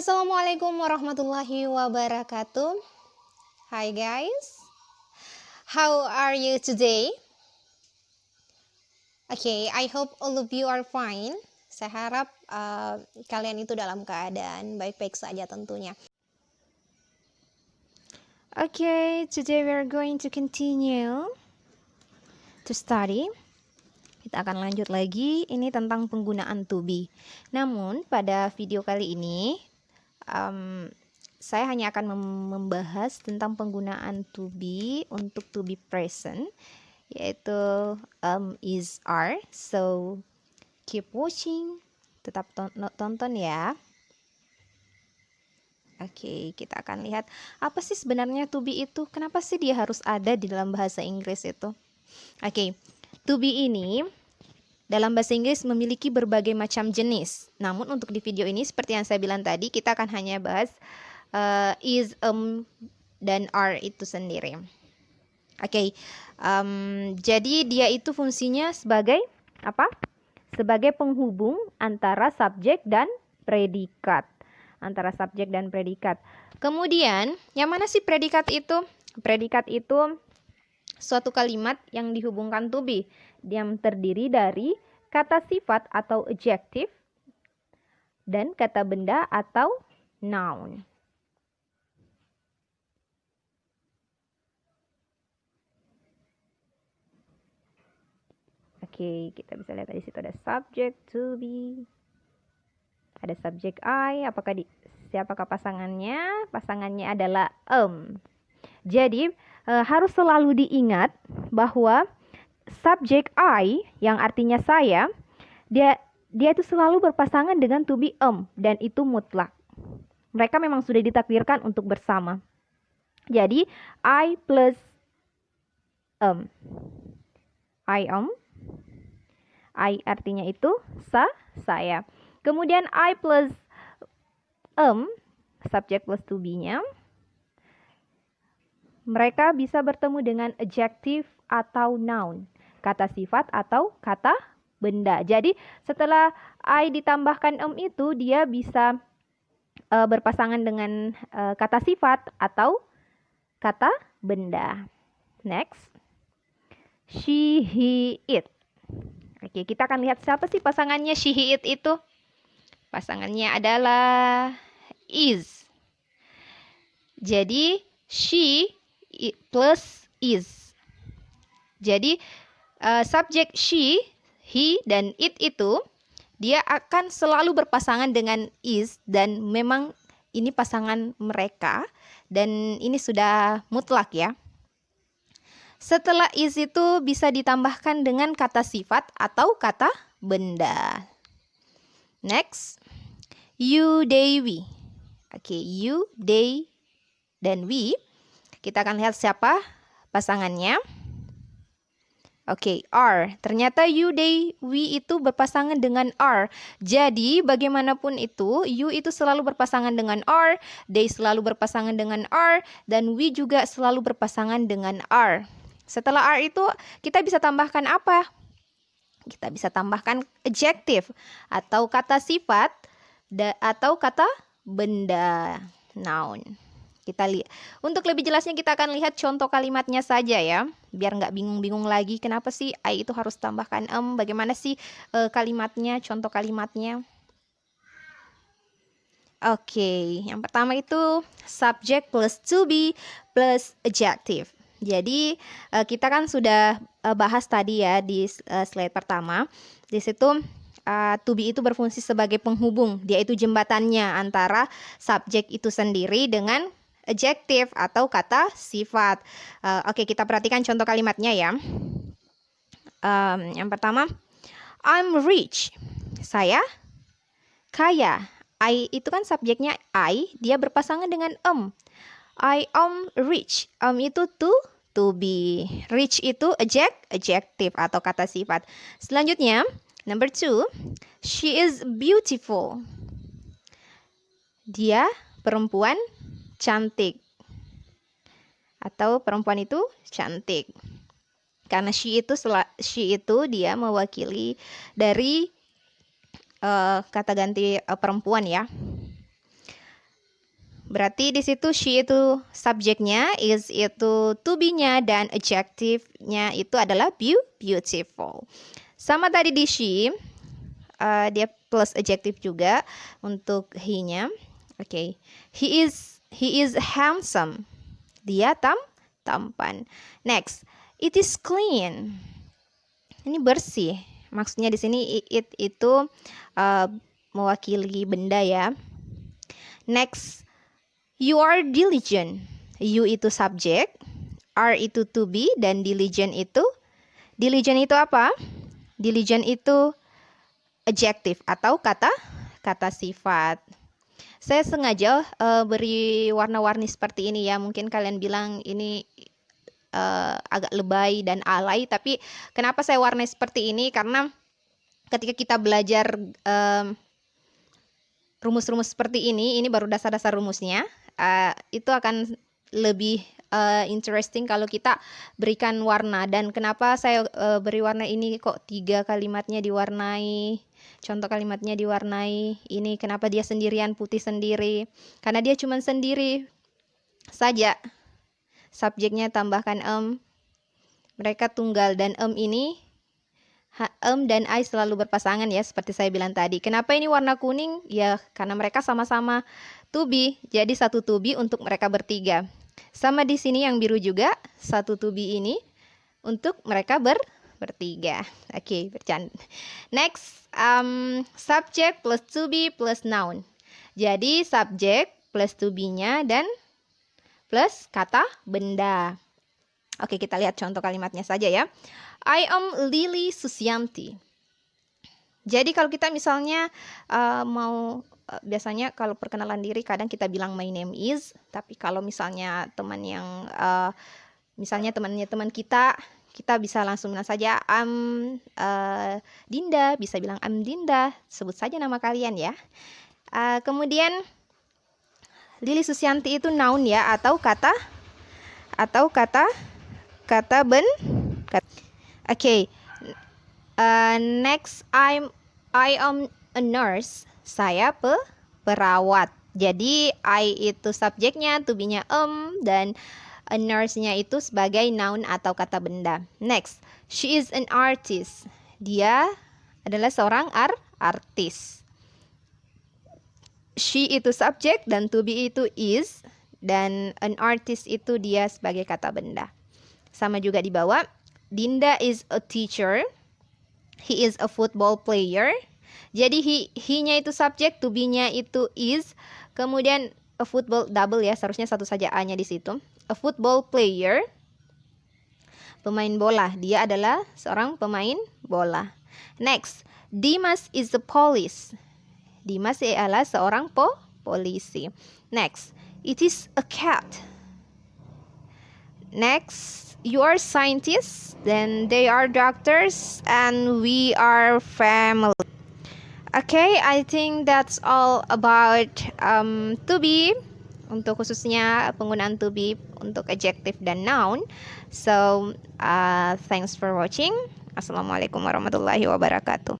Assalamualaikum warahmatullahi wabarakatuh. Hi guys, how are you today? Okay, I hope all of you are fine. Saya harap kalian itu dalam keadaan baik-baik saja tentunya. Okay, today we are going to continue to study. Kita akan lanjut lagi, ini tentang penggunaan to be. Namun pada video kali ini saya hanya akan membahas tentang penggunaan to be untuk to be present, yaitu is, are. So keep watching, tetap tonton ya. Oke, kita akan lihat apa sih sebenarnya to be itu, kenapa sih dia harus ada di dalam bahasa Inggris itu. Oke, to be ini dalam bahasa Inggris memiliki berbagai macam jenis. Namun untuk di video ini seperti yang saya bilang tadi, kita akan hanya bahas is, dan are itu sendiri. Oke, jadi dia itu fungsinya sebagai apa? Sebagai penghubung antara subjek dan predikat. Antara subjek dan predikat. Kemudian, yang mana sih predikat itu? Predikat itu suatu kalimat yang dihubungkan to be. Dia terdiri dari kata sifat atau adjective dan kata benda atau noun. Oke, kita bisa lihat di situ ada subject to be. Ada subjek I, siapakah pasangannya? Pasangannya adalah Jadi harus selalu diingat bahwa subjek I yang artinya saya, dia itu selalu berpasangan dengan to be dan itu mutlak. Mereka memang sudah ditakdirkan untuk bersama. Jadi I plus I I artinya itu saya. Kemudian I plus subjek plus to be-nya, mereka bisa bertemu dengan adjective atau noun, kata sifat atau kata benda. Jadi setelah I ditambahkan itu, dia bisa berpasangan dengan kata sifat atau kata benda. Next, she, he, it. Oke, kita akan lihat siapa sih pasangannya she, he, it itu. Pasangannya adalah is. Jadi she plus is. Jadi subjek she, he, dan it itu dia akan selalu berpasangan dengan is, dan memang ini pasangan mereka dan ini sudah mutlak ya. Setelah is itu bisa ditambahkan dengan kata sifat atau kata benda. Next, you, they, we. Oke, you, they, dan we. Kita akan lihat siapa pasangannya. Oke, are. Ternyata you, they, we itu berpasangan dengan are. Jadi bagaimanapun itu, you itu selalu berpasangan dengan are, they selalu berpasangan dengan are, dan we juga selalu berpasangan dengan are. Setelah are itu kita bisa tambahkan apa? Kita bisa tambahkan adjective atau kata sifat atau kata benda, noun. Kita lihat. Untuk lebih jelasnya kita akan lihat contoh kalimatnya saja ya, biar nggak bingung-bingung lagi kenapa sih I itu harus tambahkan bagaimana sih kalimatnya, contoh kalimatnya. Oke, yang pertama itu subject plus to be plus adjective. Jadi kita kan sudah bahas tadi ya di slide pertama. Di situ to be itu berfungsi sebagai penghubung, dia itu jembatannya antara subjek itu sendiri dengan adjective atau kata sifat. Oke, kita perhatikan contoh kalimatnya ya. Yang pertama, I'm rich. Saya kaya. I itu kan subjeknya I, dia berpasangan dengan I am rich. Itu to be. Rich itu adjective atau kata sifat. Selanjutnya, number 2, she is beautiful. Dia perempuan cantik. Atau perempuan itu cantik. Karena she itu dia mewakili dari kata ganti perempuan ya. Berarti di situ she itu subjeknya, is itu to be-nya, dan adjective-nya itu adalah beautiful. Sama tadi di she, dia plus adjective juga untuk he-nya. Oke. He is handsome. Dia tampan. Next, it is clean. Ini bersih. Maksudnya di sini it itu mewakili benda ya. Next, you are diligent. You itu subjek, are itu to be, dan diligent itu apa? Diligent itu adjective atau kata sifat. Saya sengaja beri warna-warni seperti ini ya. Mungkin kalian bilang ini agak lebay dan alay, tapi kenapa saya warnai seperti ini? Karena ketika kita belajar rumus-rumus seperti ini baru dasar-dasar rumusnya, itu akan lebih interesting kalau kita berikan warna. Dan kenapa saya beri warna ini, kok 3 kalimatnya diwarnai, contoh kalimatnya diwarnai ini, kenapa dia sendirian putih sendiri? Karena dia cuma sendiri saja. Subjeknya tambahkan mereka tunggal, dan ini dan I selalu berpasangan ya, seperti saya bilang tadi. Kenapa ini warna kuning? Ya karena mereka sama-sama to be, jadi satu to be untuk mereka bertiga. Sama di sini yang biru juga, satu to be ini untuk mereka bertiga. Oke, bercanda. Next, subject plus to be plus noun. Jadi subjek plus to be-nya dan plus kata benda. Oke, kita lihat contoh kalimatnya saja ya. I am Lily Susianti. Jadi kalau kita misalnya biasanya kalau perkenalan diri kadang kita bilang my name is, tapi kalau misalnya teman yang misalnya teman kita bisa langsung bilang saja Dinda, bisa bilang I'm Dinda, sebut saja nama kalian ya. Kemudian Lily Susianti itu noun ya, atau kata Oke. Next, I am a nurse. Saya perawat. Jadi I itu subjeknya, to be-nya dan a nurse-nya itu sebagai noun atau kata benda. Next, she is an artist. Dia adalah seorang artis. She itu subjek dan to be itu is, dan an artist itu dia sebagai kata benda. Sama juga di bawah, Dinda is a teacher. He is a football player. Jadi he-nya itu subjek, to be-nya itu is, kemudian a football double ya, seharusnya satu saja a-nya di situ. A football player, pemain bola. Dia adalah seorang pemain bola. Next, Dimas is a police. Dimas adalah seorang polisi. Next, it is a cat. Next, you are scientists, then they are doctors, and we are family. Okay, I think that's all about to be, untuk khususnya penggunaan to be untuk adjective dan noun. So, thanks for watching. Assalamualaikum warahmatullahi wabarakatuh.